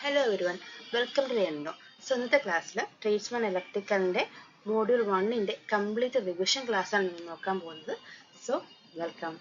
Hello everyone, welcome to Learno. So ഇന്നത്തെ ക്ലാസ്സിൽ tradesman ഇലക്ട്രിക്കലിൻ്റെ module 1ൻ്റെ complete revision ക്ലാസ്സാണ് നമ്മൾ നോക്കാൻ പോകുന്നത്. So welcome.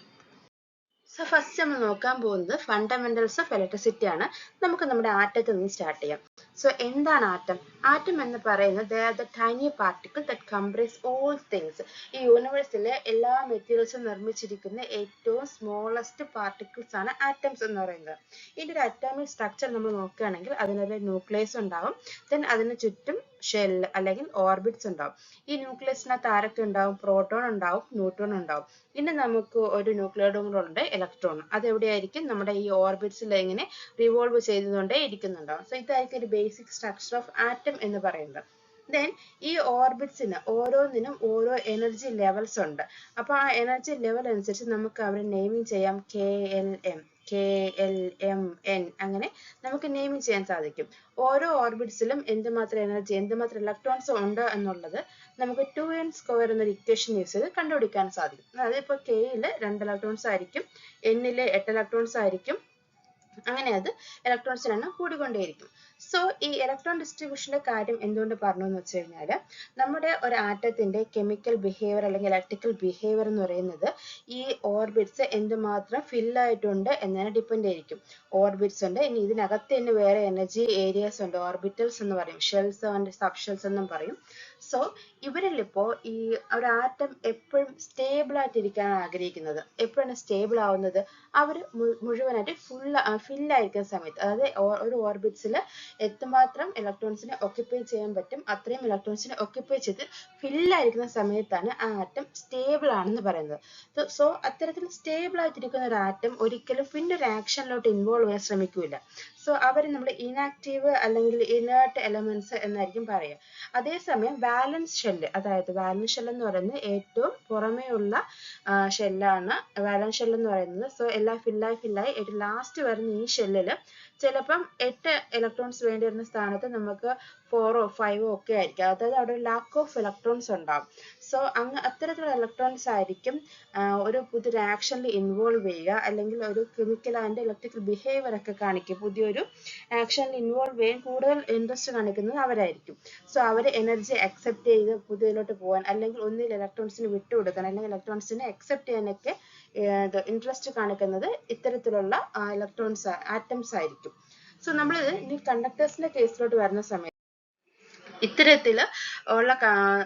സോ ഫസ്റ്റ് നമ്മൾ നോക്കാൻ പോകുന്നത് ഫണ്ടമെന്റൽസ് ഓഫ് ഇലക്ട്രിസിറ്റി ആണ്. നമുക്ക് നമ്മുടെ ആറ്റത്തിൽ നിന്ന് സ്റ്റാർട്ട് ചെയ്യാം. സോ എന്താണ് ആറ്റം? ആറ്റം എന്ന് പറയുന്നത് they are the tiny particle that comprise all things. ഈ യൂണിവേഴ്സിലെ എല്ലാ മെറ്റീരിയൽസും നിർമ്മിച്ചിരിക്കുന്ന ഏറ്റവും സ്മോളസ്റ്റ് പാർട്ടിക്കിൾസ് ആണ് ആറ്റംസ് എന്ന് പറയുന്നത്. ഇതിൻ്റെ ഒരു അറ്റോമിക് സ്ട്രക്ചർ നമ്മൾ നോക്കുകയാണെങ്കിൽ അതിനൊരു ന്യൂക്ലിയസ് ഉണ്ടാവും, ദെൻ അതിന് ചുറ്റും ഷെൽ അല്ലെങ്കിൽ ഓർബിറ്റ്സ് ഉണ്ടാവും. ഈ ന്യൂക്ലിയസിനകത്ത് ആരൊക്കെ ഉണ്ടാവും? പ്രോട്ടോൺ ഉണ്ടാവും, ന്യൂട്രോൺ ഉണ്ടാവും. പിന്നെ നമുക്ക് ഒരു ന്യൂക്ലിയോഡും കൂടെ ഉണ്ട്, ഇലക്ട്രോൺ. അതെവിടെയായിരിക്കും? നമ്മുടെ ഈ ഓർബിറ്റ്സിൽ ഇങ്ങനെ റിവോൾവ് ചെയ്തുകൊണ്ടേ ഇരിക്കുന്നുണ്ടാവും. സോ ഇതായിരിക്കും ഒരു ബേസിക് സ്ട്രക്ചർ ഓഫ് ആറ്റം എന്ന് പറയുന്നത്. ദെൻ ഈ ഓർബിറ്റ്സിന് ഓരോന്നിനും ഓരോ എനർജി ലെവൽസ് ഉണ്ട്. അപ്പോൾ ആ എനർജി ലെവൽ അനുസരിച്ച് നമുക്ക് അവരെ നെയിമിങ് ചെയ്യാം. KLM, KLMN അങ്ങനെ നമുക്ക് നെയിമിങ് ചെയ്യാൻ സാധിക്കും. ഓരോ ഓർബിറ്റ്സിലും എന്തുമാത്രം എനർജി, എന്തുമാത്രം ഇലക്ട്രോൺസ് ഉണ്ട് എന്നുള്ളത് നമുക്ക് 2n² എന്നൊരു ഇക്വേഷൻ യൂസ് ചെയ്ത് കണ്ടുപിടിക്കാൻ സാധിക്കും. അതായത് ഇപ്പോൾ Kയിൽ 2 ഇലക്ട്രോൺസ് ആയിരിക്കും, Nൽ 8 ഇലക്ട്രോൺസ് ആയിരിക്കും. അങ്ങനെ അത് ഇലക്ട്രോൺസിന് എണ്ണം കൂടിക്കൊണ്ടേയിരിക്കും. സോ ഈ ഇലക്ട്രോൺ ഡിസ്ട്രിബ്യൂഷന്റെ കാര്യം എന്തുകൊണ്ട് പറഞ്ഞു എന്ന് വെച്ച് കഴിഞ്ഞാൽ, നമ്മുടെ ഒരു ആറ്റത്തിന്റെ കെമിക്കൽ ബിഹേവിയർ അല്ലെങ്കിൽ ഇലക്ട്രിക്കൽ ബിഹേവിയർ എന്ന് പറയുന്നത് ഈ ഓർബിറ്റ്സ് എന്തുമാത്രം ഫില്ലായിട്ടുണ്ട് എന്നതിനെ ഡിപ്പെൻഡ് ആയിരിക്കും. ഓർബിറ്റ്സ് ഉണ്ട്, ഇനി ഇതിനകത്ത് തന്നെ വേറെ എനർജി ഏരിയാസ് ഉണ്ട്, ഓർബിറ്റൽസ് എന്ന് പറയും, ഷെൽസ് ആൻഡ് സബ് ഷെൽസ് എന്നും പറയും. സോ ഇവരിലിപ്പോൾ ഈ ഒരു ആറ്റം എപ്പോഴും സ്റ്റേബിൾ ആയിട്ടിരിക്കാനാണ് ആഗ്രഹിക്കുന്നത്. എപ്പോഴാണ് സ്റ്റേബിൾ ആവുന്നത്? അവർ മുഴുവനായിട്ട് ഫില്ലായിരിക്കുന്ന സമയത്ത്, അതായത് ഒരു ഓർബിറ്റ്സിൽ എത്രമാത്രം ഇലക്ട്രോൺസിനെ ഒക്യുപ്പൈ ചെയ്യാൻ പറ്റും അത്രയും ഇലക്ട്രോൺസിനെ ഒക്യുപ്പൈ ചെയ്ത് ഫില്ലായിരിക്കുന്ന സമയത്താണ് ആ ആറ്റം സ്റ്റേബിൾ ആണെന്ന് പറയുന്നത്. സോ അത്തരത്തിൽ സ്റ്റേബിൾ ആയിട്ടിരിക്കുന്ന ഒരു ആറ്റം ഒരിക്കലും പിന്നെ ഒരു ആക്ഷനിലോട്ട് ഇൻവോൾവ് ചെയ്യാൻ ശ്രമിക്കില്ല. സോ അവർ നമ്മൾ ഇനാക്റ്റീവ് അല്ലെങ്കിൽ ഇനേർട്ട് എലമെന്റ്സ് എന്നായിരിക്കും പറയുക. അതേസമയം വാലൻസ് ഷെല്ല്, അതായത് വാലൻസ് ഷെൽ എന്ന് പറയുന്നത് ഏറ്റവും പുറമേയുള്ള ഷെല്ലാണ് വാലൻസ് ഷെൽ എന്ന് പറയുന്നത്. സോ എല്ലാം ഫില്ലായി ഒരു ലാസ്റ്റ് വരുന്ന ഈ ഷെല്ലിൽ ചിലപ്പം 8 ഇലക്ട്രോൺസ് വേണ്ടി വരുന്ന സ്ഥാനത്ത് നമുക്ക് 4 or 5 ഒക്കെ ആയിരിക്കും. അതായത് അവിടെ ഒരു ലാക്ക് ഓഫ് ഇലക്ട്രോൺസ് ഉണ്ടാവും. സോ അത്തരത്തിലുള്ള ഇലക്ട്രോൺസ് ആയിരിക്കും ഒരു പുതിയൊരു ആക്ഷനിൽ ഇൻവോൾവ് ചെയ്യുക, അല്ലെങ്കിൽ ഒരു കെമിക്കൽ ആൻഡ് ഇലക്ട്രിക്കൽ ബിഹേവിയർ ഒക്കെ കാണിക്കുക. പുതിയൊരു ആക്ഷനിൽ ഇൻവോൾവ് ചെയ്യാൻ കൂടുതൽ ഇൻട്രസ്റ്റ് കാണിക്കുന്നത് അവരായിരിക്കും. സോ അവർ എനർജി അക്സെപ്റ്റ് ചെയ്ത് പുതിയതിലോട്ട് പോകാൻ, അല്ലെങ്കിൽ ഒന്നിൽ ഇലക്ട്രോൺസിന് വിട്ടുകൊടുക്കാൻ, അല്ലെങ്കിൽ ഇലക്ട്രോൺസിനെ അക്സെപ്റ്റ് ചെയ്യാനൊക്കെ ഇൻട്രസ്റ്റ് കാണിക്കുന്നത് ഇത്തരത്തിലുള്ള ഇലക്ട്രോൺസ് ആറ്റംസ് ആയിരിക്കും. സോ നമ്മൾ ഇനി കണ്ടക്ടേഴ്സിന്റെ കേസിലോട്ട് വരുന്ന സമയത്ത് ഇത്തരത്തിൽ ഉള്ള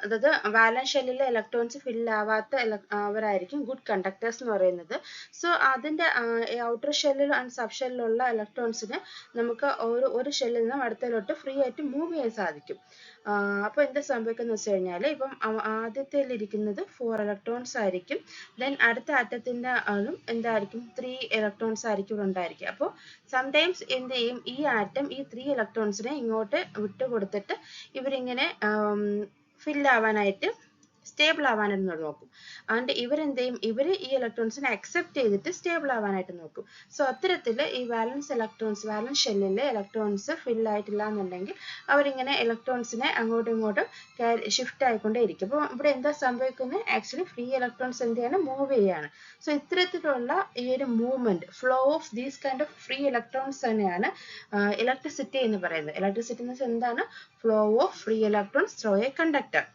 അതായത് വാലൻസ് ഷെല്ലിലെ ഇലക്ട്രോൺസ് ഫിൽ ആവാത്ത അവരായിരിക്കും ഗുഡ് കണ്ടക്ടേഴ്സ് എന്ന് പറയുന്നത്. സോ അതിൻ്റെ ഔട്ടർ ഷെല്ലിൽ ആൻഡ് സബ് ഷെല്ലിലുള്ള ഇലക്ട്രോൺസിന് നമുക്ക് ഒരു ഷെല്ലിൽ നിന്നും അടുത്തതിലോട്ട് ഫ്രീ ആയിട്ട് മൂവ് ചെയ്യാൻ സാധിക്കും. അപ്പോൾ എന്താ സംഭവിക്കുന്നത് വെച്ച് കഴിഞ്ഞാൽ, ഇപ്പം ആദ്യത്തേലിരിക്കുന്നത് 4 ഇലക്ട്രോൺസ് ആയിരിക്കും, ദെൻ അടുത്ത ആറ്റത്തിൻ്റെ എന്തായിരിക്കും 3 ഇലക്ട്രോൺസ് ആയിരിക്കും ഇവിടെ ഉണ്ടായിരിക്കുക. അപ്പോൾ സംടൈംസ് എന്ത് ചെയ്യും, ഈ ആറ്റം ഈ 3 ഇലക്ട്രോൺസിനെ ഇങ്ങോട്ട് വിട്ടുകൊടുത്തിട്ട് ഇവരിങ്ങനെ ഫില്ലാവാനായിട്ട് സ്റ്റേബിൾ ആവാനായിട്ട് നോക്കും. അതുകൊണ്ട് ഇവരെന്ത് ചെയ്യും, ഇവർ ഈ ഇലക്ട്രോൺസിനെ അക്സെപ്റ്റ് ചെയ്തിട്ട് സ്റ്റേബിൾ ആവാനായിട്ട് നോക്കും. സോ അത്തരത്തിൽ ഈ വാലൻസ് ഷെല്ലിലെ ഇലക്ട്രോൺസ് ഫില്ലായിട്ടില്ല എന്നുണ്ടെങ്കിൽ അവരിങ്ങനെ ഇലക്ട്രോൺസിനെ അങ്ങോട്ടും ഇങ്ങോട്ടും ഷിഫ്റ്റ് ആയിക്കൊണ്ടേ ഇരിക്കും. അപ്പോൾ ഇവിടെ എന്താ സംഭവിക്കുന്നത്, ആക്ച്വലി ഫ്രീ ഇലക്ട്രോൺസ് എന്ത് ചെയ്യാണ്, മൂവ് ചെയ്യാണ്. സോ ഇത്തരത്തിലുള്ള ഈ ഒരു movement, flow of these kind of free electrons തന്നെയാണ് ഇലക്ട്രിസിറ്റി എന്ന് പറയുന്നത്. ഇലക്ട്രിസിറ്റി എന്ന് വെച്ചാൽ എന്താണ്? Flow of free electrons through a conductor.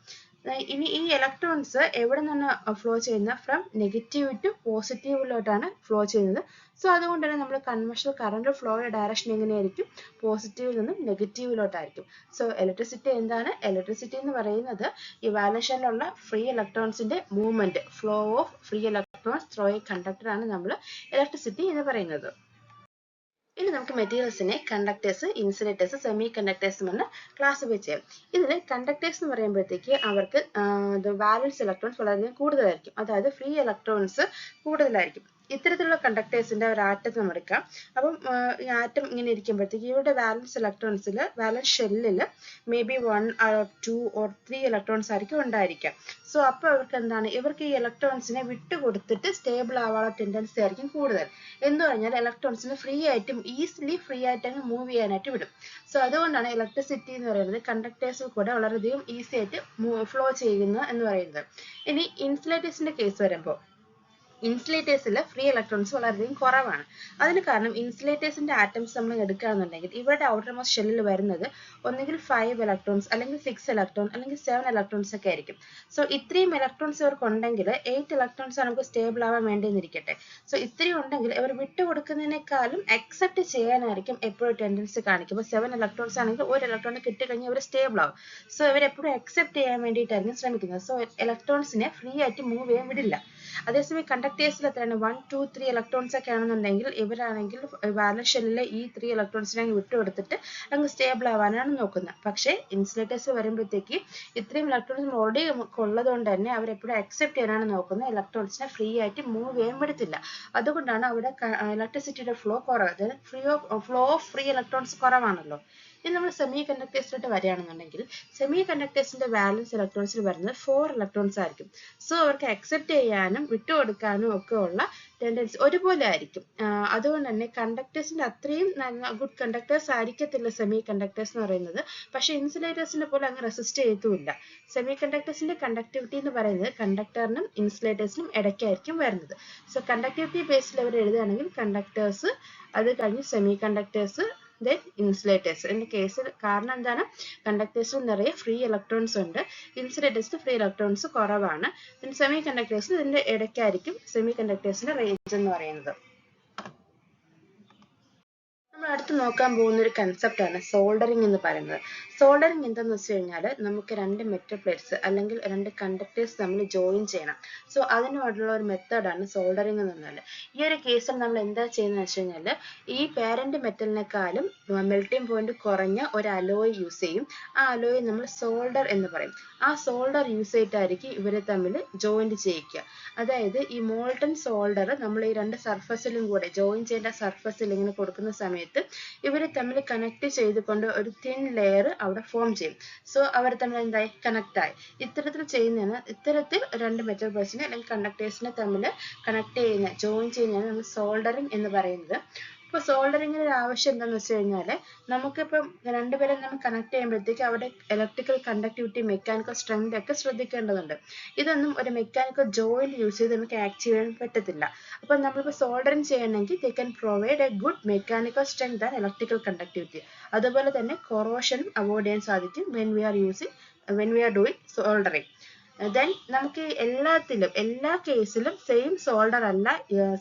ഇനി ഈ ഇലക്ട്രോൺസ് എവിടെ നിന്നാണ് ഫ്ലോ ചെയ്യുന്നത്? ഫ്രം നെഗറ്റീവ് ടു പോസിറ്റീവിലോട്ടാണ് ഫ്ലോ ചെയ്യുന്നത്. സോ അതുകൊണ്ട് തന്നെ നമ്മൾ കൺവെൻഷണൽ കറണ്ട് ഫ്ലോയുടെ ഡയറക്ഷൻ എങ്ങനെയായിരിക്കും? പോസിറ്റീവിൽ നിന്നും നെഗറ്റീവിലോട്ടായിരിക്കും. സോ ഇലക്ട്രിസിറ്റി എന്താണ്? ഇലക്ട്രിസിറ്റി എന്ന് പറയുന്നത് ഈ വാലൻസ് ഷെല്ലിലുള്ള ഫ്രീ ഇലക്ട്രോൺസിന്റെ movement, flow of free electrons through a conductor ആണ് നമ്മൾ ഇലക്ട്രിസിറ്റി എന്ന് പറയുന്നത്. ഇനി നമുക്ക് മെറ്റീരിയൽസിനെ കണ്ടക്ടേഴ്സ്, ഇൻസുലേറ്റേഴ്സ്, സെമി കണ്ടക്ടേഴ്സ് എന്ന് ക്ലാസിഫൈ ചെയ്യാം. ഇതിൽ കണ്ടക്ടേഴ്സ് എന്ന് പറയുമ്പോഴത്തേക്ക് അവർക്ക് വാലൻസ് ഇലക്ട്രോൺസ് വളരെയധികം കൂടുതലായിരിക്കും, അതായത് ഫ്രീ ഇലക്ട്രോൺസ് കൂടുതലായിരിക്കും. ഇത്തരത്തിലുള്ള കണ്ടക്ടേഴ്സിന്റെ ഒരു ആറ്റം നമ്മൾ എടുക്കാം. അപ്പം ഈ ആറ്റം ഇങ്ങനെ ഇരിക്കുമ്പോഴത്തേക്ക് ഇവരുടെ വാലൻസ് ഷെല്ലിൽ may be 1 or 2 or 3 electrons ആയിരിക്കും ഉണ്ടായിരിക്കാം. സോ അപ്പോൾ അവർക്ക് എന്താണ്, ഇവർക്ക് ഈ ഇലക്ട്രോൺസിനെ വിട്ടുകൊടുത്തിട്ട് സ്റ്റേബിൾ ആവാനുള്ള ടെൻഡൻസി ആയിരിക്കും കൂടുതൽ. എന്ന് പറഞ്ഞാൽ ഇലക്ട്രോൺസിന് ഈസിലി ഫ്രീ ആയിട്ട് മൂവ് ചെയ്യാനായിട്ട് വിടും. സോ അതുകൊണ്ടാണ് ഇലക്ട്രിസിറ്റി എന്ന് പറയുന്നത് കണ്ടക്ടേഴ്സിൽ കൂടെ വളരെയധികം ഈസി ആയിട്ട് ഫ്ലോ ചെയ്യുന്നു എന്ന് പറയുന്നത്. ഇനി ഇൻസുലേറ്റേഴ്സിന്റെ കേസ് വരുമ്പോൾ, ഇൻസുലേറ്റേഴ്സിൽ ഫ്രീ ഇലക്ട്രോൺസ് വളരെയധികം കുറവാണ്. അതിന് കാരണം ഇൻസുലേറ്റേഴ്സിന്റെ ആറ്റംസ് നമ്മൾ എടുക്കുകയാണെന്നുണ്ടെങ്കിൽ ഇവരുടെ ഔട്ടർ മോസ്റ്റ് ഷെല്ലിൽ വരുന്നത് ഒന്നുകിൽ 5 ഇലക്ട്രോൺസ് അല്ലെങ്കിൽ 6 ഇലക്ട്രോൺ അല്ലെങ്കിൽ 7 ഇലക്ട്രോൺസ് ഒക്കെ ആയിരിക്കും. സോ ഇത്രയും ഇലക്ട്രോൺസ് ഇവർക്ക് ഉണ്ടെങ്കിൽ 8 ഇലക്ട്രോൺസ് നമുക്ക് സ്റ്റേബിൾ ആവാൻ വേണ്ടിയിരിക്കട്ടെ. സോ ഇത്രയും ഉണ്ടെങ്കിൽ ഇവർ വിട്ടുകൊടുക്കുന്നതിനേക്കാളും അക്സെപ്റ്റ് ചെയ്യാനായിരിക്കും എപ്പോഴും ടെൻഡൻസി കാണിക്കും. 7 ഇലക്ട്രോൺസ് ആണെങ്കിൽ ഒരു ഇലക്ട്രോൺ കിട്ടിക്കഴിഞ്ഞാൽ ഇവർ സ്റ്റേബിൾ ആവും. സോ ഇവരെപ്പോഴും അക്സെപ്റ്റ് ചെയ്യാൻ വേണ്ടിയിട്ടായിരിക്കും ശ്രമിക്കുന്നത്. സോ ഇലക്ട്രോൺസിനെ ഫ്രീ ആയിട്ട് മൂവ് ചെയ്യാൻ വിടില്ല. അതേസമയം കണ്ടക്ടേഴ്സിൽ എത്രയാണ് 1, 2, 3 ഇലക്ട്രോൺസ് ഒക്കെ ആണെന്നുണ്ടെങ്കിൽ ഇവരാണെങ്കിൽ വാലൻസ് ഷെല്ലിലെ ഈ 3 ഇലക്ട്രോൺസിനെ അങ്ങ് വിട്ടുകൊടുത്തിട്ട് അങ്ങ് സ്റ്റേബിൾ ആവാനാണ് നോക്കുന്നത്. പക്ഷേ ഇൻസുലേറ്റേഴ്സ് വരുമ്പോഴത്തേക്ക് ഇത്രയും ഇലക്ട്രോൺസ് ഓൾറെഡി ഉള്ളത് കൊണ്ട് തന്നെ അവരെപ്പോഴും അക്സെപ്റ്റ് ചെയ്യാനാണ് നോക്കുന്നത്. ഇലക്ട്രോൺസിനെ ഫ്രീ ആയിട്ട് മൂവ് ചെയ്യാൻ പറ്റത്തില്ല. അതുകൊണ്ടാണ് അവിടെ ഇലക്ട്രിസിറ്റിയുടെ ഫ്ലോ കുറവ്. അതായത് ഫ്ലോ ഓഫ് ഫ്രീ ഇലക്ട്രോൺസ് കുറവാണല്ലോ. ഇനി നമ്മൾ സെമി കണ്ടക്ടേഴ്സിലോട്ട് വരികയാണെന്നുണ്ടെങ്കിൽ സെമി കണ്ടക്ടേഴ്സിന്റെ വാലൻസ് ഇലക്ട്രോൺസിൽ വരുന്നത് 4 ഇലക്ട്രോൺസ് ആയിരിക്കും. സോ അവർക്ക് അക്സെപ്റ്റ് ചെയ്യാനും വിട്ടുകൊടുക്കാനും ഒക്കെ ഉള്ള ടെൻഡൻസി ഒരുപോലെ ആയിരിക്കും. അതുകൊണ്ട് തന്നെ കണ്ടക്ടേഴ്സിന്റെ അത്രയും നല്ല ഗുഡ് കണ്ടക്ടേഴ്സ് ആയിരിക്കത്തില്ല സെമി കണ്ടക്ടേഴ്സ് എന്ന് പറയുന്നത്. പക്ഷെ ഇൻസുലേറ്റേഴ്സിനെ പോലെ അങ്ങ് റെസിസ്റ്റ് ചെയ്യത്തുമില്ല. സെമി കണ്ടക്ടേഴ്സിന്റെ കണ്ടക്ടിവിറ്റി എന്ന് പറയുന്നത് കണ്ടക്ടറിനും ഇൻസുലേറ്റേഴ്സിനും ഇടയ്ക്കായിരിക്കും വരുന്നത്. സോ കണ്ടക്ടിവിറ്റി ബേസിൽ അവർ എഴുതുകയാണെങ്കിൽ കണ്ടക്ടേഴ്സ്, അത് കഴിഞ്ഞ് സെമി കണ്ടക്ടേഴ്സ്, then ഇൻസുലേറ്റേഴ്സ്. ഇതിന്റെ കേസിൽ കാരണം എന്താണ്? കണ്ടക്ടേഴ്സിൽ നിറയെ ഫ്രീ ഇലക്ട്രോൺസ് ഉണ്ട്, ഇൻസുലേറ്റേഴ്സിൽ ഫ്രീ ഇലക്ട്രോൺസ് കുറവാണ്. സെമി കണ്ടക്ടേഴ്സിൽ ഇതിന്റെ ഇടയ്ക്കായിരിക്കും സെമി കണ്ടക്ടേഴ്സിന്റെ റേഞ്ച് എന്ന് പറയുന്നത്. നമ്മൾ അടുത്ത് നോക്കാൻ പോകുന്ന ഒരു കൺസെപ്റ്റ് ആണ് സോൾഡറിങ് എന്ന് പറയുന്നത്. സോൾഡറിങ് എന്താണെന്ന് വെച്ച് കഴിഞ്ഞാൽ നമുക്ക് രണ്ട് മെറ്റൽ പ്ലേറ്റ്സ് അല്ലെങ്കിൽ രണ്ട് കണ്ടക്ടേഴ്സ് നമ്മൾ ജോയിൻ ചെയ്യണം. സോ അതിനുള്ള ഒരു മെത്തേഡാണ് സോൾഡറിങ് എന്ന് പറഞ്ഞാൽ. ഈ ഒരു കേസിൽ നമ്മൾ എന്താ ചെയ്യുന്നത് വെച്ച് കഴിഞ്ഞാൽ ഈ പാരന്റ് മെറ്റലിനെക്കാളും മെൽറ്റിംഗ് പോയിന്റ് കുറഞ്ഞ ഒരു അലോയ് യൂസ് ചെയ്യും. ആ അലോയ് നമ്മൾ സോൾഡർ എന്ന് പറയും. ആ സോൾഡർ യൂസ് ചെയ്തിട്ടായിരിക്കും ഇവരെ തമ്മിൽ ജോയിന്റ് ചെയ്യിക്കുക. അതായത് ഈ മോൾട്ടൺ സോൾഡർ നമ്മൾ ഈ രണ്ട് സർഫസിലും കൂടെ ജോയിൻ ചെയ്യേണ്ട സർഫസിൽ ഇങ്ങനെ കൊടുക്കുന്ന സമയത്ത് ഇവരെ തമ്മിൽ കണക്ട് ചെയ്തുകൊണ്ട് ഒരു തിൻ ലെയർ അവിടെ ഫോം ചെയ്യും. സോ അവർ തമ്മിൽ എന്തായി? കണക്ട് ആയി. ഇത്തരത്തിൽ രണ്ട് മെറ്റൽ പ്ലേറ്റ്സിനെ അല്ലെങ്കിൽ കണ്ടക്ടേഴ്സിനെ തമ്മിൽ കണക്ട് ചെയ്യുന്ന ജോയിൻ ചെയ്യുന്നതാണ് നമ്മൾ സോൾഡറിങ് എന്ന് പറയുന്നത്. ഇപ്പോൾ സോൾഡറിങ്ങിന് ഒരു ആവശ്യം എന്താണെന്ന് വെച്ച് കഴിഞ്ഞാൽ നമുക്കിപ്പം രണ്ടുപേരെ നമ്മൾ കണക്ട് ചെയ്യുമ്പോഴത്തേക്ക് അവിടെ ഇലക്ട്രിക്കൽ കണ്ടക്ടിവിറ്റി, മെക്കാനിക്കൽ സ്ട്രെങ്ത് ഒക്കെ ശ്രദ്ധിക്കേണ്ടതുണ്ട്. ഇതൊന്നും ഒരു മെക്കാനിക്കൽ ജോയിന്റ് യൂസ് ചെയ്ത് നമുക്ക് ആക്ട് ചെയ്യാൻ പറ്റത്തില്ല. അപ്പം നമ്മളിപ്പോൾ സോൾഡറിങ് ചെയ്യണമെങ്കിൽ they can provide A good mechanical strength and electrical conductivity. അതുപോലെ തന്നെ കൊറോഷനും അവോയ്ഡ് ചെയ്യാൻ സാധിക്കും when we are doing soldering. Then നമുക്ക് എല്ലാ കേസിലും സെയിം സോൾഡർ അല്ല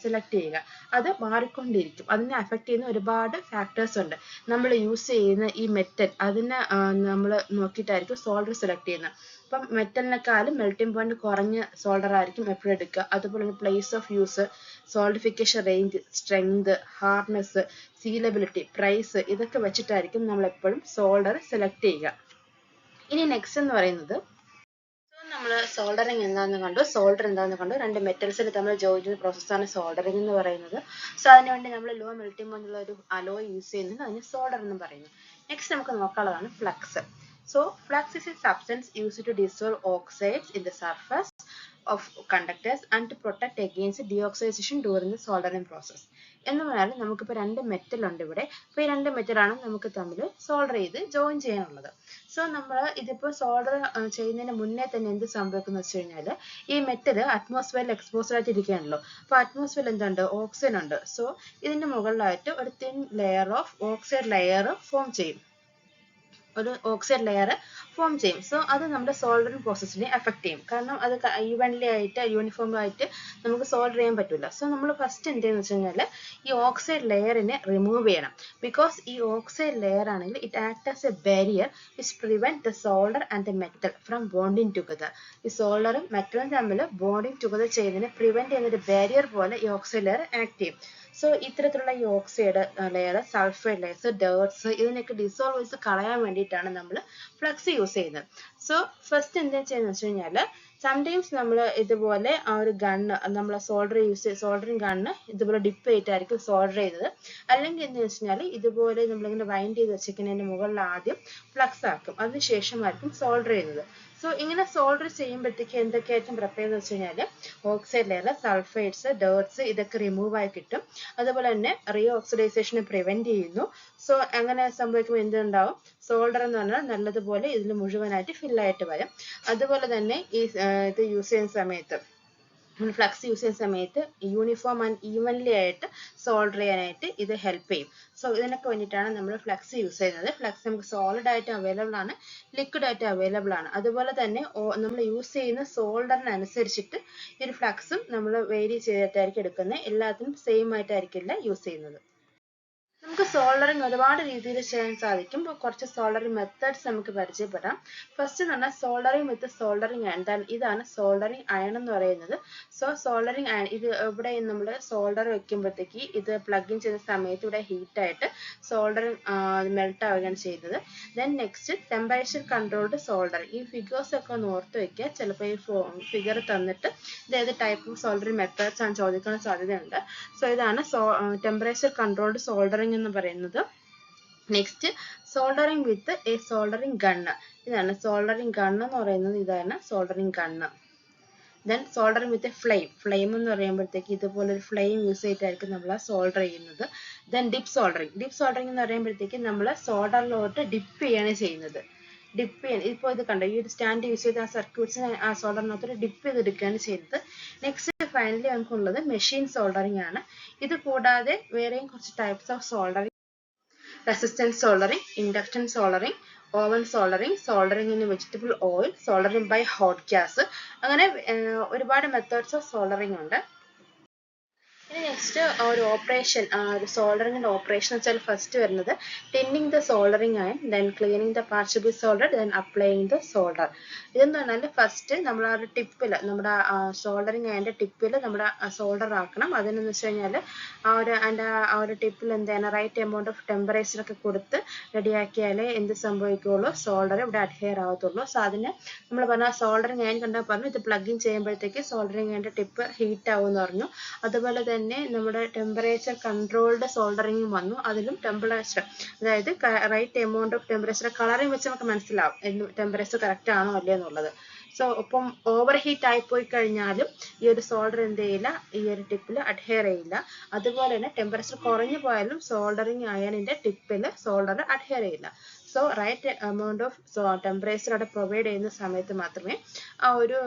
സെലക്ട് ചെയ്യുക. അത് മാറിക്കൊണ്ടിരിക്കും. അതിനെ അഫക്റ്റ് ചെയ്യുന്ന ഒരുപാട് ഫാക്ടേഴ്സ് ഉണ്ട്. നമ്മൾ യൂസ് ചെയ്യുന്ന ഈ മെറ്റൽ അതിനെ നമ്മൾ നോക്കിയിട്ടായിരിക്കും സോൾഡർ സെലക്ട് ചെയ്യുന്നത്. അപ്പം മെറ്റലിനെക്കാളും മെൽറ്റിംഗ് പോയിന്റ് കുറഞ്ഞ സോൾഡർ ആയിരിക്കും എപ്പോഴും എടുക്കുക. അതുപോലെ തന്നെ place of use, solidification range, strength, hardness, sealability, price, ഇതൊക്കെ വെച്ചിട്ടായിരിക്കും നമ്മൾ എപ്പോഴും സോൾഡർ സെലക്ട് ചെയ്യുക. ഇനി നെക്സ്റ്റ് എന്ന് പറയുന്നത് നമ്മൾ സോൾഡറിങ് എന്താണെന്ന് കണ്ടു, സോൾഡർ എന്താണെന്ന് കണ്ടു. രണ്ട് മെറ്റൽസിൽ തമ്മിൽ ജോയിൻ ചെയ്യുന്ന പ്രോസസ്സാണ് സോൾഡറിങ് എന്ന് പറയുന്നത്. സോ അതിനുവേണ്ടി നമ്മൾ ലോ മെൽറ്റിംഗ് പോയിന്റുള്ള ഒരു അലോയ് യൂസ് ചെയ്യുന്നുണ്ട്. അതിന് സോൾഡർ എന്ന് പറയുന്നു. നെക്സ്റ്റ് നമുക്ക് നോക്കാനുള്ളതാണ് flux. So flux is a substance used to dissolve oxides in the surface of conductors and to protect against deoxidation during the soldering process. എന്ന് പറഞ്ഞാൽ നമുക്കിപ്പോൾ രണ്ട് മെറ്റൽ ഉണ്ട് ഇവിടെ. അപ്പോൾ ഈ രണ്ട് മെറ്റലാണ് നമുക്ക് തമ്മിൽ സോൾഡർ ചെയ്ത് ജോയിൻ ചെയ്യാനുള്ളത്. സോ നമ്മൾ ഇതിപ്പോൾ സോൾഡർ ചെയ്യുന്നതിന് മുന്നേ തന്നെ എന്ത് സംഭവിക്കുന്നു വെച്ച് കഴിഞ്ഞാൽ ഈ മെറ്റൽ അറ്റ്മോസ്ഫിയറിൽ എക്സ്പോസ്ഡ് ആയിട്ട് ഇരിക്കുകയാണല്ലോ. അപ്പോൾ അറ്റ്മോസ്ഫിയറിൽ എന്തുണ്ട്? ഓക്സിജൻ ഉണ്ട്. സോ ഇതിന്റെ മുകളിലായിട്ട് ഒരു thin layer of oxide layer form ചെയ്യും. ഒരു ഓക്സൈഡ് ലെയർ ഫോം ചെയ്യും. സോ അത് നമ്മുടെ സോൾഡറിങ് പ്രോസസ്സിനെ എഫക്ട് ചെയ്യും. കാരണം അത് ഈവൻലി ആയിട്ട് യൂണിഫോം ആയിട്ട് നമുക്ക് സോൾഡർ ചെയ്യാൻ പറ്റില്ല. സോ നമ്മൾ ഫസ്റ്റ് എന്ത് ചെയ്യുന്നത് വെച്ച് കഴിഞ്ഞാൽ ഈ ഓക്സൈഡ് ലെയറിനെ റിമൂവ് ചെയ്യണം. ബിക്കോസ് ഈ ഓക്സൈഡ് ലെയർ ആണെങ്കിൽ it act as A barrier which prevent the solder and the metal from bonding together. ഈ സോൾഡറും മെറ്റലും തമ്മിൽ ബോണ്ടിങ് ടുഗദർ ചെയ്യുന്നതിന് പ്രിവെന്റ് ചെയ്യുന്ന ഒരു ബാരിയർ പോലെ ഈ ഓക്സൈഡ് ലെയർ ആക്ട് ചെയ്യും. സോ ഇത്തരത്തിലുള്ള ഈ oxide layer, sulphide layers, dirts ഇതിനൊക്കെ ഡിസോൾവ് ചെയ്ത് കളയാൻ വേണ്ടിയിട്ടാണ് നമ്മൾ ഫ്ലക്സ് യൂസ് ചെയ്യുന്നത്. സോ ഫസ്റ്റ് എന്താ ചെയ്യുന്നത് വെച്ച് കഴിഞ്ഞാൽ സംടൈംസ് നമ്മൾ ഇതുപോലെ ആ ഒരു ഗണ്ണ് നമ്മൾ സോൾഡറിങ് ഗണ്ണ് ഇതുപോലെ ഡിപ്പ് ചെയ്തിട്ടായിരിക്കും സോൾഡർ ചെയ്തത്. അല്ലെങ്കിൽ എന്താ വെച്ച് കഴിഞ്ഞാൽ ഇതുപോലെ നമ്മളിങ്ങനെ വൈൻഡ് ചെയ്ത് വെച്ചിരിക്കുന്നതിന് മുകളിൽ ആദ്യം ഫ്ലക്സ് ആക്കും, അതിനുശേഷമായിരിക്കും സോൾഡർ ചെയ്യുന്നത്. സോ ഇങ്ങനെ സോൾഡർ ചെയ്യുമ്പോഴത്തേക്ക് എന്തൊക്കെയായിരിക്കും പ്രിപ്പയർ ചെയ്ത് വെച്ച് കഴിഞ്ഞാൽ ഓക്സൈഡ് ലെയർ, സൾഫൈഡ്സ്, ഡേർട്സ് ഇതൊക്കെ റിമൂവ് ആയി കിട്ടും. അതുപോലെ തന്നെ റീ ഓക്സിഡൈസേഷനെ പ്രിവെന്റ് ചെയ്യുന്നു. സോ അങ്ങനെ സംഭവിക്കുമ്പോൾ എന്തുണ്ടാവും? സോൾഡർ എന്ന് പറഞ്ഞാൽ നല്ലതുപോലെ ഇതിൽ മുഴുവനായിട്ട് ഫില്ലായിട്ട് വരും. അതുപോലെ തന്നെ ഈ ഇത് യൂസ് ചെയ്യുന്ന സമയത്ത് ഫ്ലക്സ് യൂസ് ചെയ്യുന്ന സമയത്ത് യൂണിഫോം ആൻഡ് ഈവൻലി ആയിട്ട് സോൾഡർ ചെയ്യാനായിട്ട് ഇത് ഹെൽപ്പ് ചെയ്യും. സോ ഇതിനൊക്കെ വേണ്ടിയിട്ടാണ് നമ്മൾ ഫ്ലക്സ് യൂസ് ചെയ്യുന്നത്. ഫ്ലക്സ് നമുക്ക് സോളിഡ് ആയിട്ട് അവൈലബിൾ ആണ്, ലിക്വിഡ് ആയിട്ട് അവൈലബിൾ ആണ്. അതുപോലെ തന്നെ നമ്മൾ യൂസ് ചെയ്യുന്ന സോൾഡറിനനുസരിച്ചിട്ട് ഈ ഒരു ഫ്ലക്സും നമ്മൾ വേരി ചെയ്തിട്ടായിരിക്കും എടുക്കുന്നത്. എല്ലാത്തിനും സെയിം ആയിട്ടായിരിക്കില്ല യൂസ് ചെയ്യുന്നത്. നമുക്ക് സോൾഡറിങ് ഒരുപാട് രീതിയിൽ ചെയ്യാൻ സാധിക്കും. കുറച്ച് സോൾഡറിങ് മെത്തേഡ്സ് നമുക്ക് പരിചയപ്പെടാം. ഫസ്റ്റ് എന്ന് പറഞ്ഞാൽ സോൾഡറിങ് വിത്ത് സോൾഡറിങ് അയൺ. ഇതാണ് സോൾഡറിങ് അയൺ എന്ന് പറയുന്നത്. സോ സോൾഡറിങ് അയൺ ഇത് ഇവിടെ നമ്മൾ സോൾഡർ വെക്കുമ്പോഴത്തേക്ക് ഇത് പ്ലഗ് ഇൻ ചെയ്യുന്ന സമയത്ത് ഇവിടെ ഹീറ്റ് ആയിട്ട് സോൾഡറിങ് മെൽറ്റ് ആവുകയാണ് ചെയ്യുന്നത്. Then next temperature controlled soldering. ഈ ഫിഗേഴ്സ് ഒക്കെ ഒന്ന് ഓർത്ത് വെക്കുക. ചിലപ്പോൾ ഈ ഫിഗർ തന്നിട്ട് ഇത് ഏത് ടൈപ്പ് ഓഫ് സോൾഡറിങ് മെത്തേഡ്സ് ആണ് ചോദിക്കാൻ സാധ്യതയുണ്ട്. സോ ഇതാണ് ടെമ്പറേച്ചർ കൺട്രോൾഡ് സോൾഡറിങ് എന്ന് പറയുന്നത്. Next soldering with a soldering gun. ഇതാണ് സോൾഡറിങ് ഗണ്ണ് എന്ന് പറയുന്നത്. ഇതാണ് സോൾഡറിങ് ഗണ്ണ്. ദെൻ സോൾഡറിങ് വിത്ത് ഫ്ലെയിം. ഫ്ലെയിം എന്ന് പറയുമ്പോഴത്തേക്ക് ഇതുപോലെ ഒരു ഫ്ലെയിം യൂസ് ചെയ്തിട്ടായിരിക്കും നമ്മൾ സോൾഡർ ചെയ്യുന്നത്. Then dip soldering. Dip soldering എന്ന് പറയുമ്പോഴത്തേക്ക് നമ്മൾ സോൾഡറിലോട്ട് ഡിപ്പ് ചെയ്യാണ് ചെയ്യുന്നത്. ഡിപ്പ് ചെയ്യാൻ ഇപ്പോൾ ഇത് കണ്ടോ, ഈ ഒരു സ്റ്റാൻഡ് യൂസ് ചെയ്ത് ആ സർക്യൂട്ട്സിനെ ആ സോൾഡറിനകത്തോട്ട് ഡിപ്പ് ചെയ്തെടുക്കുകയാണ് ചെയ്യുന്നത്. നെക്സ്റ്റ് ഫൈനലി നമുക്കുള്ളത് മെഷീൻ സോൾഡറിങ് ആണ്. ഇത് കൂടാതെ വേറെയും കുറച്ച് types of soldering: resistance soldering, induction soldering, oven soldering, soldering in vegetable oil, soldering by hot gas, അങ്ങനെ ഒരുപാട് മെത്തേഡ്സ് ഓഫ് സോൾഡറിങ് ഉണ്ട്. ഇനി നെക്സ്റ്റ് ഒരു ഓപ്പറേഷൻ, ഒരു സോൾഡറിങ്ങിൻ്റെ ഓപ്പറേഷൻ വെച്ചാൽ ഫസ്റ്റ് വരുന്നത് tinning the soldering iron, then cleaning the parts to be solder, then applying the solder. ഇതെന്ന് പറഞ്ഞാൽ ഫസ്റ്റ് നമ്മൾ ആ ഒരു ടിപ്പിൽ, നമ്മുടെ സോൾഡറിങ് അയണിൻ്റെ ടിപ്പിൽ നമ്മുടെ സോൾഡർ ആക്കണം. അതിനെന്ന് വെച്ച് കഴിഞ്ഞാൽ ആ ഒരു ടിപ്പിൽ എന്ത് ചെയ്യണം, റൈറ്റ് എമൗണ്ട് ഓഫ് ടെമ്പറേച്ചറൊക്കെ കൊടുത്ത് റെഡിയാക്കിയാലേ എന്ത് സംഭവിക്കുകയുള്ളൂ, സോൾഡർ ഇവിടെ അഡ്ഹെയർ ആകത്തുള്ളൂ. സോ അതിന് നമ്മൾ പറഞ്ഞ സോൾഡറിങ് അയൺ കണ്ടാൽ പറഞ്ഞു ഇത് പ്ലഗ് ഇൻ ചെയ്യുമ്പോഴത്തേക്ക് സോൾഡറിങ് അയണിൻ്റെ ടിപ്പ് ഹീറ്റ് ആവുമെന്ന് പറഞ്ഞു. അതുപോലെ തന്നെ നമ്മുടെ ടെമ്പറേച്ചർ കൺട്രോൾഡ് സോൾഡറിങ് വന്നു. അതിലും ടെമ്പറേച്ചർ, അതായത് right amount of temperature colouring വെച്ച് നമുക്ക് മനസ്സിലാവും ടെമ്പറേച്ചർ കറക്റ്റ് ആണോ അല്ലേ എന്നുള്ളത്. സോ ഒപ്പം ഓവർ ഹീറ്റ് ആയിപ്പോയി കഴിഞ്ഞാലും ഈ ഒരു സോൾഡർ എന്ത് ചെയ്യില്ല, ഈ ഒരു ടിപ്പിൽ അഡ്ഹെയർ ചെയ്യില്ല. അതുപോലെ തന്നെ ടെമ്പറേച്ചർ കുറഞ്ഞു പോയാലും സോൾഡറിങ് അയണിന്റെ ടിപ്പിൽ സോൾഡർ അഡ്ഹെയർ ചെയ്യില്ല. So right amount of temperature അവിടെ പ്രൊവൈഡ് ചെയ്യുന്ന സമയത്ത് മാത്രമേ ആ ഒരു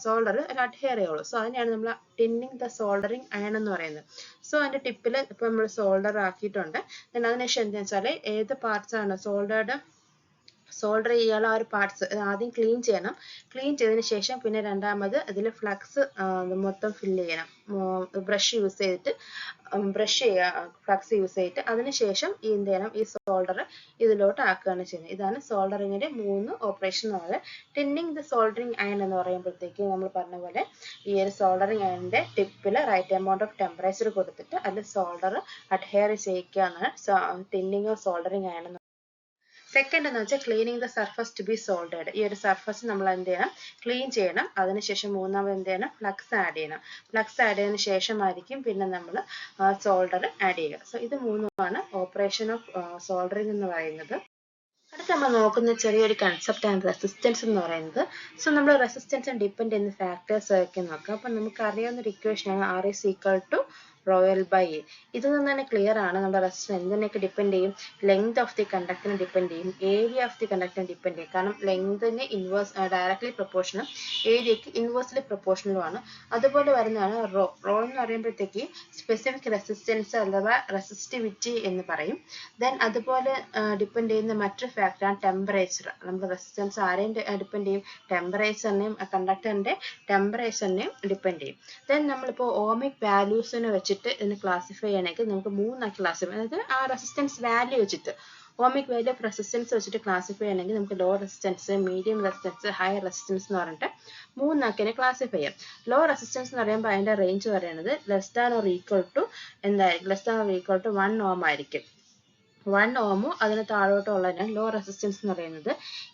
സോൾഡർ അഡ്ഹെയർ ചെയ്യുള്ളൂ. സോ അതിനെയാണ് നമ്മൾ ടിന്നിങ് ദ സോൾഡറിങ് അയൺ എന്ന് പറയുന്നത്. സോ അതിന്റെ ടിപ്പിൽ ഇപ്പൊ നമ്മൾ സോൾഡർ ആക്കിയിട്ടുണ്ട്. അതിനുശേഷം എന്താ വെച്ചാൽ ഏത് പാർട്സ് ആണ് സോൾഡർ ചെയ്യാനുള്ള ആ ഒരു പാർട്സ് ആദ്യം ക്ലീൻ ചെയ്യണം. ക്ലീൻ ചെയ്തതിന് ശേഷം പിന്നെ രണ്ടാമത് അതിൽ ഫ്ലക്സ് മൊത്തം ഫില്ല് ചെയ്യണം. ബ്രഷ് യൂസ് ചെയ്തിട്ട് ഫ്ലക്സ് യൂസ് ചെയ്തിട്ട് അതിനുശേഷം എന്ത് ചെയ്യണം, ഈ സോൾഡർ ഇതിലോട്ട് ആക്കുകയാണ് ചെയ്യുന്നത്. ഇതാണ് സോൾഡറിങ്ങിന്റെ 3 ഓപ്പറേഷൻ എന്ന് പറയുന്നത്. ടിന്നിങ് ദ സോൾഡറിങ് അയൺ എന്ന് പറയുമ്പോഴത്തേക്ക് നമ്മൾ പറഞ്ഞ പോലെ ഈ ഒരു സോൾഡറിങ് അയണിന്റെ ടിപ്പിൽ റൈറ്റ് എമൗണ്ട് ഓഫ് ടെമ്പറേച്ചർ കൊടുത്തിട്ട് അതിൽ സോൾഡർ അഡ്ഹെയർ ചെയ്യിക്കുക എന്നാണ് tinning of soldering iron. Second എന്ന് വെച്ചാൽ cleaning the surface to be soldered. ഈ ഒരു സർഫസ് നമ്മൾ എന്ത് ചെയ്യണം, ക്ലീൻ ചെയ്യണം. അതിനുശേഷം മൂന്നാമത് എന്ത് ചെയ്യണം, ഫ്ലക്സ് ആഡ് ചെയ്യണം. ഫ്ലക്സ് ആഡ് ചെയ്തതിന് ശേഷമായിരിക്കും പിന്നെ നമ്മൾ സോൾഡർ ആഡ് ചെയ്യുക. സോ ഇത് മൂന്നുമാണ് ഓപ്പറേഷൻ ഓഫ് സോൾഡറിങ് എന്ന് പറയുന്നത്. അടുത്ത നമ്മൾ നോക്കുന്ന ചെറിയൊരു കൺസെപ്റ്റ് ആണ് റെസിസ്റ്റൻസ് എന്ന് പറയുന്നത്. സോ നമ്മൾ റെസിസ്റ്റൻസ് ഡിപ്പെൻഡ് ചെയ്യുന്ന ഫാക്ടേഴ്സ് ഒക്കെ നോക്കാം. അപ്പം നമുക്ക് അറിയാവുന്ന ഒരു ഇക്വേഷനാണ് R is equal to rho l by A. ഇതിൽ നിന്ന് തന്നെ ക്ലിയർ ആണ് നമ്മുടെ റെസിസ്റ്റൻസ് എന്തിനൊക്കെ ഡിപ്പെൻഡ് ചെയ്യും, ലെങ്ത് ഓഫ് ദി കണ്ടക്ടറിനെ ഡിപ്പെൻഡ് ചെയ്യും, ഏരിയ ഓഫ് ദി കണ്ടക്ടറിനെ ഡിപ്പെൻഡ് ചെയ്യും. കാരണം ലെങ്തിന് ഡയറക്ട്ലി പ്രൊപ്പോർഷനും ഏരിയക്ക് ഇൻവേഴ്സ്ലി പ്രൊപ്പോർഷണലും ആണ്. അതുപോലെ വരുന്നതാണ് റോ. റോ എന്ന് പറയുമ്പോഴത്തേക്ക് സ്പെസിഫിക് റെസിസ്റ്റൻസ് അഥവാ റെസിസ്റ്റിവിറ്റി എന്ന് പറയും. ദെൻ അതുപോലെ ഡിപ്പെൻഡ് ചെയ്യുന്ന മറ്റൊരു ഫാക്ടറാണ് ടെമ്പറേച്ചർ. നമ്മുടെ റെസിസ്റ്റൻസ് ആരെയും ഡിപ്പെൻഡ് ചെയ്യും, ടെമ്പറേച്ചറിനെയും കണ്ടക്ടറിന്റെ ടെമ്പറേച്ചറിനെയും ഡിപ്പെൻഡ് ചെയ്യും. ദെൻ നമ്മളിപ്പോൾ ഓമിക് വാല്യൂസിനെ വെച്ചിട്ട് ഇതിനെ ക്ലാസിഫൈ ചെയ്യണമെങ്കിൽ നമുക്ക് 3 ക്ലാസിഫൈ, അതായത് ആ റെസിസ്റ്റൻസ് വാല്യൂ വെച്ചിട്ട് ഓമിക് വാല്യൂ ഓഫ് റെസിസ്റ്റൻസ് വെച്ചിട്ട് ക്ലാസിഫൈ ചെയ്യണമെങ്കിൽ നമുക്ക് low resistance, medium resistance, high resistance എന്ന് പറഞ്ഞിട്ട് 3 ക്ലാസിഫൈ ചെയ്യാം. ലോ റെസിസ്റ്റൻസ് എന്ന് പറയുമ്പോൾ അതിന്റെ റേഞ്ച് പറയുന്നത് less than or equal to എന്തായിരിക്കും, less than or equal to 1 ohm ആയിരിക്കും. 1 ohm അതിന് താഴോട്ടുള്ളതിനാണ് ലോ റെസിസ്റ്റൻസ് എന്ന് പറയുന്നത്.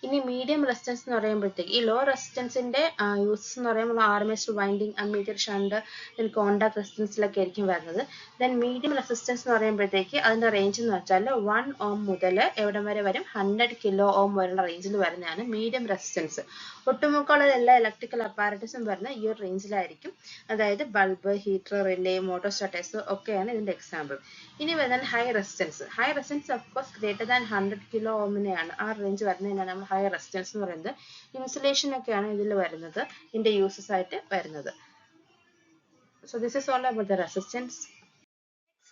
ഇനി മീഡിയം റെസിസ്റ്റൻസ് എന്ന് പറയുമ്പോഴത്തേക്ക് ഈ ലോ റെസിസ്റ്റൻസിന്റെ യൂസസ് എന്ന് പറയുമ്പോൾ armature winding, ammeter shunt, then contact റെസിസ്റ്റൻസിലൊക്കെ ആയിരിക്കും വരുന്നത്. ദെൻ മീഡിയം റെസിസ്റ്റൻസ് എന്ന് പറയുമ്പോഴത്തേക്ക് അതിന്റെ റേഞ്ച് എന്ന് വെച്ചാൽ 1 ohm മുതൽ എവിടെ വരെ വരും, 100 kilo ohm വരെയുള്ള റേഞ്ചിൽ വരുന്നതാണ് മീഡിയം റെസിസ്റ്റൻസ്. ഒട്ടുമുക്കുള്ള എല്ലാ ഇലക്ട്രിക്കൽ അപ്പാരറ്റസും വരുന്ന ഈ ഒരു റേഞ്ചിലായിരിക്കും. അതായത് ബൾബ്, ഹീറ്റർ, റിലേ, മോട്ടോർസ്റ്റാർട്ടേഴ്സ് ഒക്കെയാണ് ഇതിന്റെ എക്സാമ്പിൾ. ഇനി വരുന്നത് high resistance. High resistance of course greater than 100 kilo ohmനെയാണ് ആ റേഞ്ച് വരുന്നതിനാണ് നമ്മൾ ഹൈ റെസിസ്റ്റൻസ് എന്ന് പറയുന്നത്. ഇൻസുലേഷൻ ഒക്കെയാണ് ഇതിൽ വരുന്നത്, ഇതിന്റെ യൂസസ് ആയിട്ട് വരുന്നത്. So this is all about the resistance.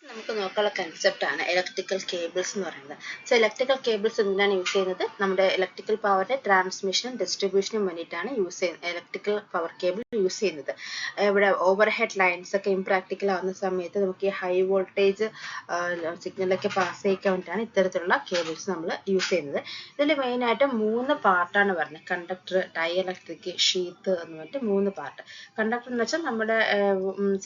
നമുക്ക് നോക്കാനുള്ള കൺസെപ്റ്റ് ആണ് ഇലക്ട്രിക്കൽ കേബിൾസ് എന്ന് പറയുന്നത്. സോ ഇലക്ട്രിക്കൽ കേബിൾസ് എന്തിനാണ് യൂസ് ചെയ്യുന്നത്? നമ്മുടെ ഇലക്ട്രിക്കൽ പവറിന്റെ ട്രാൻസ്മിഷനും ഡിസ്ട്രിബ്യൂഷനും വേണ്ടിയിട്ടാണ് യൂസ് ചെയ്യുന്നത്, ഇലക്ട്രിക്കൽ പവർ കേബിൾ യൂസ് ചെയ്യുന്നത്. ഇവിടെ ഓവർ ഹെഡ് ലൈൻസ് ഒക്കെ ഇംപ്രാക്ടിക്കൽ ആവുന്ന സമയത്ത് നമുക്ക് ഈ ഹൈ വോൾട്ടേജ് സിഗ്നലൊക്കെ പാസ് ചെയ്യിക്കാൻ വേണ്ടിയിട്ടാണ് ഇത്തരത്തിലുള്ള കേബിൾസ് നമ്മൾ യൂസ് ചെയ്യുന്നത്. ഇതിൽ മെയിനായിട്ട് 3 പാർട്ടാണ് പറയുന്നത്: കണ്ടക്ടർ, ഡൈഇലക്ട്രിക്, ഷീത്ത് എന്ന് പറഞ്ഞിട്ട് 3 പാർട്ട്. കണ്ടക്ടർ എന്ന് വെച്ചാൽ നമ്മുടെ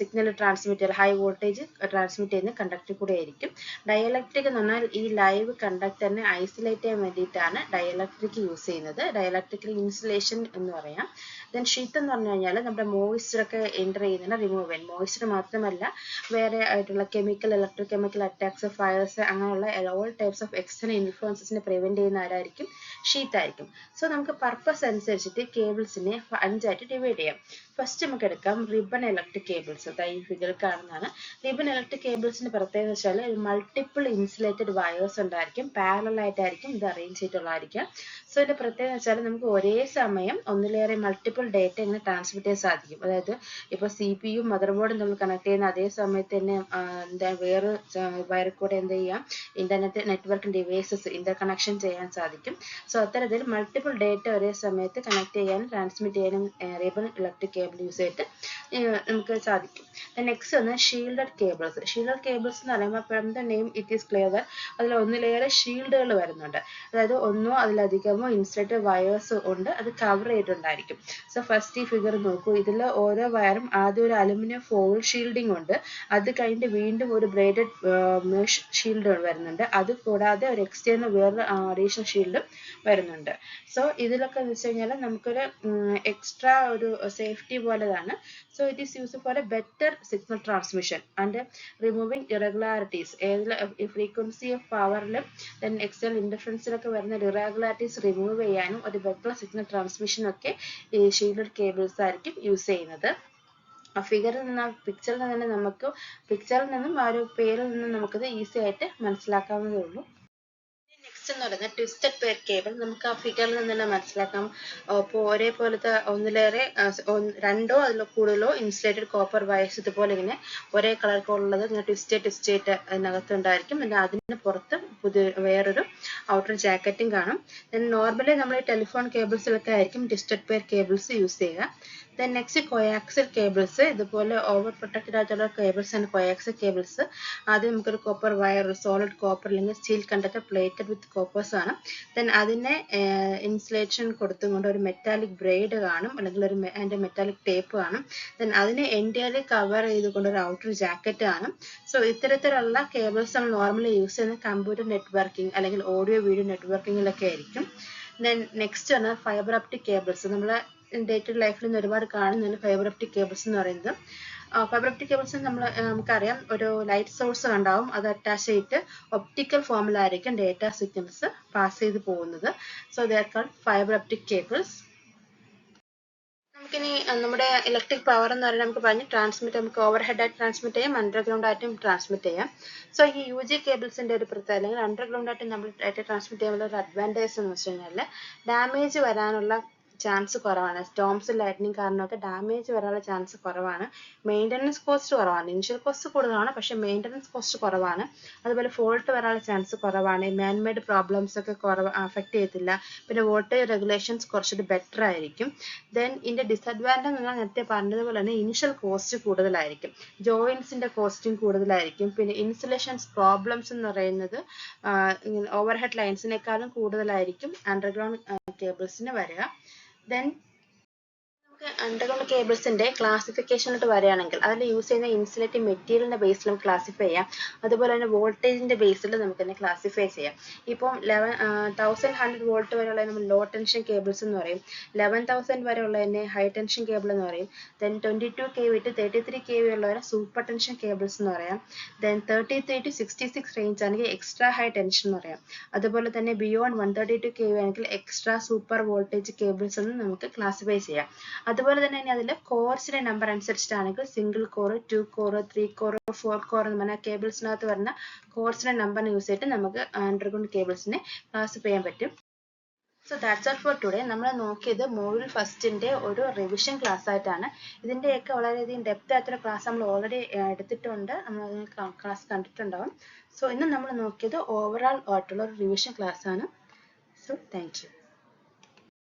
സിഗ്നൽ ട്രാൻസ്മിറ്റ് ചെയ്യുന്ന ഹൈ വോൾട്ടേജ് ട്രാൻസ്മിറ്റ് ചെയ്യുന്ന കണ്ടക്ടർ കൂടെ ആയിരിക്കും. ഡൈഇലക്ട്രിക് എന്ന് പറഞ്ഞാൽ ഈ ലൈവ് കണ്ടക്ടറിനെ ഐസൊലേറ്റ് ചെയ്യാൻ വേണ്ടിയിട്ടാണ് ഡൈഇലക്ട്രിക് യൂസ് ചെയ്യുന്നത്. ഡൈഇലക്ട്രിക്കൽ ഇൻസുലേഷൻ എന്ന് പറയാം. ദെൻ ഷീത്ത് എന്ന് പറഞ്ഞു കഴിഞ്ഞാൽ നമ്മുടെ മോയ്സ്ചർ ഒക്കെ എൻ്റർ ചെയ്യുന്നതിന് റിമൂവ് ചെയ്യാൻ. മോയ്സ്ചർ മാത്രമല്ല വേറെ ആയിട്ടുള്ള chemical, electrochemical attacks, fires, അങ്ങനെയുള്ള ഓൾ ടൈപ്സ് ഓഫ് എക്സ്റ്റേണൽ ഇൻഫ്ലുവൻസസിനെ പ്രിവെന്റ് ചെയ്യുന്ന ആരായിരിക്കും? ഷീത്ത് ആയിരിക്കും. സോ നമുക്ക് പർപ്പസ് അനുസരിച്ചിട്ട് കേബിൾസിനെ 5 ആയിട്ട് ഡിവൈഡ് ചെയ്യാം. ഫസ്റ്റ് നമുക്ക് എടുക്കാം റിബൺ ഇലക്ട്രിക് കേബിൾസ്. ഈ ഫിഗർ കാണുന്നതാണ്. റിബൺ ഇലക്ട്രിക് കേബിൾസിന്റെ പ്രത്യേകത വെച്ചാൽ മൾട്ടിപ്പിൾ ഇൻസുലേറ്റഡ് വയേഴ്സ് ഉണ്ടായിരിക്കും, പാരലൽ ആയിട്ടായിരിക്കും ഇത് അറേഞ്ച് ചെയ്തിട്ടുള്ളതായിരിക്കും. സോ ഇതിന്റെ പ്രത്യേകത വെച്ചാൽ നമുക്ക് ഒരേ സമയം ഒന്നിലേറെ മൾട്ടിപ്പിൾ ഡേറ്റ ഇങ്ങനെ ട്രാൻസ്മിറ്റ് ചെയ്യാൻ സാധിക്കും. അതായത് ഇപ്പൊ CPU മദർ ബോർഡും നമ്മൾ കണക്ട് ചെയ്യുന്ന അതേ സമയത്ത് തന്നെ വേറെ വയറിൽ കൂടെ എന്ത് ചെയ്യാം, internet network devices Inter connection ചെയ്യാൻ സാധിക്കും. സോ അത്തരത്തിൽ മൾട്ടിപ്പിൾ ഡേറ്റ ഒരേ സമയത്ത് കണക്ട് ചെയ്യാനും ട്രാൻസ്മിറ്റ് ചെയ്യാനും റിബൺ ഇലക്ട്രിക് കേബിൾ യൂസ് ചെയ്തിട്ട് നമുക്ക് സാധിക്കും. നെക്സ്റ്റ് വന്ന് ഷീൽഡഡ് കേബിൾസ്. ഷീൽഡഡ് കേബിൾസ് എന്ന് പറയുമ്പോൾ from the name it is clear that അതിൽ ഒന്നിലേറെ ഷീൽഡുകൾ വരുന്നുണ്ട്. അതായത് ഒന്നോ അതിലധികമോ ഇൻസുലേറ്റഡ് വയേഴ്സ് ഉണ്ട്, അത് കവർ ചെയ്തിട്ടുണ്ടായിരിക്കും. സോ ഫസ്റ്റ് ഈ ഫിഗർ നോക്കൂ. ഇതിൽ ഓരോ വയറും ആദ്യം ഒരു അലുമിനിയം ഫോയിൽ ഷീൽഡിംഗ് ഉണ്ട്, അത് കഴിഞ്ഞിട്ട് വീണ്ടും ഒരു ബ്രേഡഡ് മെഷ് ഷീൽഡ് വരുന്നുണ്ട്, അത് കൂടാതെ ഒരു എക്സ്റ്റേണൽ വേറൊരു അഡീഷണൽ ഷീൽഡും വരുന്നുണ്ട്. സോ ഇതിലൊക്കെ എന്ന് വെച്ച് കഴിഞ്ഞാൽ നമുക്കൊരു എക്സ്ട്രാ ഒരു സേഫ്റ്റി പോലെതാണ്. So it is used for a better signal transmission and removing irregularities. ഏതിൽ ഫ്രീക്വൻസി ഓഫ് പവറിലും ദെൻ എക്സ്റ്റേണൽ ഇൻറ്റർഫറൻസിലൊക്കെ വരുന്ന ഇറഗുലാരിറ്റീസ് റിമൂവ് ചെയ്യാനും ഒരു ബെറ്റർ സിഗ്നൽ ട്രാൻസ്മിഷനും ഒക്കെ ഈ ഷീൽഡഡ് കേബിൾസ് ആയിരിക്കും യൂസ് ചെയ്യുന്നത്. ആ ഫിഗറിൽ നിന്ന്, പിക്ചറിൽ നിന്നും ആ ഒരു പേരിൽ നിന്നും നമുക്കത് ഈസി ആയിട്ട് മനസ്സിലാക്കാവുന്നതേ ഉള്ളൂ. നെക്സ്റ്റ് എന്ന് പറയുന്നത് ട്വിസ്റ്റഡ് പെയർ കേബിൾ. നമുക്ക് ആ ഫിഗറിൽ നിന്ന് തന്നെ മനസ്സിലാക്കാം. ഇപ്പോൾ ഒരേപോലത്തെ ഒന്നിലേറെ രണ്ടോ അതിലോ കൂടുതലോ ഇൻസുലേറ്റഡ് കോപ്പർ വയർസ് ഇതുപോലെ ഇങ്ങനെ ഒരേ കളർ കോഡുള്ളത് ഇങ്ങനെ ട്വിസ്റ്റ് ആയിട്ട് അതിനകത്ത് ഉണ്ടായിരിക്കും. പിന്നെ അതിന് പുറത്ത് വേറൊരു ഔട്ടർ ജാക്കറ്റും കാണും. ദെൻ നോർമലി നമ്മൾ ഈ ടെലിഫോൺ കേബിൾസിലൊക്കെ ആയിരിക്കും ട്വിസ്റ്റഡ് പെയർ കേബിൾസ് യൂസ് ചെയ്യുക. Then next coaxial cables. ഇതുപോലെ ഓവർ പ്രൊട്ടക്റ്റഡ് ആയിട്ടുള്ള കേബിൾസ് ആണ് കൊയാക്സൽ കേബിൾസ്. ആദ്യം നമുക്കൊരു കോപ്പർ വയർ, സോളിഡ് കോപ്പർ അല്ലെങ്കിൽ steel conductor plated with coppers ആണ്. ദെൻ അതിനെ ഇൻസുലേഷൻ കൊടുത്തുകൊണ്ട് ഒരു മെറ്റാലിക് ബ്രേഡ് കാണും, അല്ലെങ്കിൽ അതിന്റെ മെറ്റാലിക് ടേപ്പ് കാണും. ദെൻ അതിനെ എൻറ്റയർലി കവർ ചെയ്തുകൊണ്ട് ഒരു ഔട്ടർ ജാക്കറ്റ് കാണും. സോ ഇത്തരത്തിലുള്ള കേബിൾസ് നമ്മൾ നോർമലി യൂസ് ചെയ്യുന്ന കമ്പ്യൂട്ടർ നെറ്റ്വർക്കിംഗ് അല്ലെങ്കിൽ ഓഡിയോ വീഡിയോ നെറ്റ്വർക്കിങ്ങിലൊക്കെ ആയിരിക്കും. ദെൻ നെക്സ്റ്റ് ആണ് ഫൈബർ ഒപ്റ്റിക് കേബിൾസ്. നമ്മൾ ഡേ ടു ലൈഫിൽ നിന്ന് ഒരുപാട് കാണുന്നതാണ് ഫൈബർ ഒപ്റ്റിക് കേബിൾസ് എന്ന് പറയുന്നത്. ഫൈബർ ഒപ്റ്റിക് കേബിൾസ് നമുക്കറിയാം, ഒരു ലൈറ്റ് സോഴ്സ് ഉണ്ടാവും, അത് അറ്റാച്ച് ചെയ്തിട്ട് ഒപ്റ്റിക്കൽ ഫോമിലായിരിക്കും ഡേറ്റ സിഗ്നൽസ് പാസ് ചെയ്ത് പോകുന്നത്. So they are called fibre optic cables. നമുക്കിനി നമ്മുടെ ഇലക്ട്രിക് പവർ എന്ന് പറയുന്നത് നമുക്ക് പറഞ്ഞ് നമുക്ക് ഓവർ ഹെഡ് ആയിട്ട് ട്രാൻസ്മിറ്റ് ചെയ്യാം, അണ്ടർഗ്രൗണ്ട് ആയിട്ടും ട്രാൻസ്മിറ്റ് ചെയ്യാം. സോ ഈ UG കേബിൾസിന്റെ ഒരു പ്രത്യേകത, അല്ലെങ്കിൽ അണ്ടർഗ്രൗണ്ട് ആയിട്ട് നമ്മൾ ഡാറ്റ ട്രാൻസ്മിറ്റ് ചെയ്യാനുള്ള ഒരു അഡ്വാൻറ്റേജ് എന്ന് വെച്ച് കഴിഞ്ഞാൽ ഡാമേജ് വരാനുള്ള ചാൻസ് കുറവാണ്. സ്റ്റോംസ്, ലൈറ്റ്നിങ് കാരണമൊക്കെ ഡാമേജ് വരാനുള്ള ചാൻസ് കുറവാണ്. മെയിൻ്റനൻസ് കോസ്റ്റ് കുറവാണ്. ഇനിഷ്യൽ കോസ്റ്റ് കൂടുതലാണ്, പക്ഷെ മെയിൻ്റനൻസ് കോസ്റ്റ് കുറവാണ്. അതുപോലെ ഫോൾട്ട് വരാനുള്ള ചാൻസ് കുറവാണ്. മാൻമെയ്ഡ് പ്രോബ്ലംസ് ഒക്കെ അഫക്റ്റ് ചെയ്യത്തില്ല. പിന്നെ വോൾട്ടേജ് റെഗുലേഷൻസ് കുറച്ചുകൂടി ബെറ്റർ ആയിരിക്കും. ദെൻ ഇതിന്റെ ഡിസഡ്വാൻറ്റേജ് നിങ്ങൾ നേരത്തെ പറഞ്ഞതുപോലെ തന്നെ ഇനിഷ്യൽ കോസ്റ്റ് കൂടുതലായിരിക്കും, ജോയിൻസിന്റെ കോസ്റ്റും കൂടുതലായിരിക്കും. പിന്നെ ഇൻസുലേഷൻസ് പ്രോബ്ലംസ് എന്ന് പറയുന്നത് ഓവർ ഹെഡ് ലൈൻസിനേക്കാളും കൂടുതലായിരിക്കും അണ്ടർഗ്രൗണ്ട് കേബിൾസിന് വരിക. ദെൻ അണ്ടർഗ്രൗണ്ട് കേബിൾസിന്റെ ക്ലാസിഫിക്കേഷനിലോട്ട് വരികയാണെങ്കിൽ അതിൽ യൂസ് ചെയ്യുന്ന ഇൻസുലേറ്റിംഗ് മെറ്റീരിയലിന്റെ ബേസിൽ നമുക്ക് ക്ലാസിഫൈ ചെയ്യാം. അതുപോലെ തന്നെ വോൾട്ടേജിന്റെ ബേസിൽ നമുക്ക് തന്നെ ക്ലാസിഫൈ ചെയ്യാം. ഇപ്പം 1100 വോൾട്ട് വരെയുള്ള നമ്മൾ ലോ ടെൻഷൻ കേബിൾസ് എന്ന് പറയും. 11,000 വരെയുള്ള തന്നെ ഹൈ ടെൻഷൻ കേബിൾ എന്ന് പറയും. ദെൻ 22 kV to 33 kV ഉള്ളവരെ സൂപ്പർ ടെൻഷൻ കേബിൾസ് എന്ന് പറയാം. ദെൻ 33 to 66 റേഞ്ച് ആണെങ്കിൽ എക്സ്ട്രാ ഹൈ ടെൻഷൻ എന്ന് പറയാം. അതുപോലെ തന്നെ ബിയോണ്ട് 132 kV ആണെങ്കിൽ എക്സ്ട്രാ സൂപ്പർ വോൾട്ടേജ് കേബിൾസ് എന്ന് നമുക്ക് ക്ലാസിഫൈ ചെയ്യാം. അതുപോലെ തന്നെ ഇനി അതിൽ കോർസിന്റെ നമ്പർ അനുസരിച്ചിട്ടാണെങ്കിൽ single core, 2 core, 3 core, 4 core എന്ന് പറഞ്ഞാൽ കേബിൾസിനകത്ത് വരുന്ന കോർസിന്റെ നമ്പർ യൂസ് ചെയ്തിട്ട് നമുക്ക് അണ്ടർഗ്രൗണ്ട് കേബിൾസിനെ ക്ലാസിഫൈ ചെയ്യാൻ പറ്റും. So that's all for today. നമ്മൾ നോക്കിയത് മോഡ്യൂൾ ഫസ്റ്റിൻ്റെ ഒരു റിവിഷൻ ക്ലാസ് ആയിട്ടാണ്. ഇതിൻ്റെയൊക്കെ വളരെയധികം ഡെപ്ത് ആയിട്ടൊരു ക്ലാസ് നമ്മൾ ഓൾറെഡി എടുത്തിട്ടുണ്ട്, നമ്മൾ ക്ലാസ് കണ്ടിട്ടുണ്ടാവും. സോ ഇന്ന് നമ്മൾ നോക്കിയത് ഓവറോൾ ആയിട്ടുള്ള ഒരു റിവിഷൻ ക്ലാസ് ആണ്. So thank you.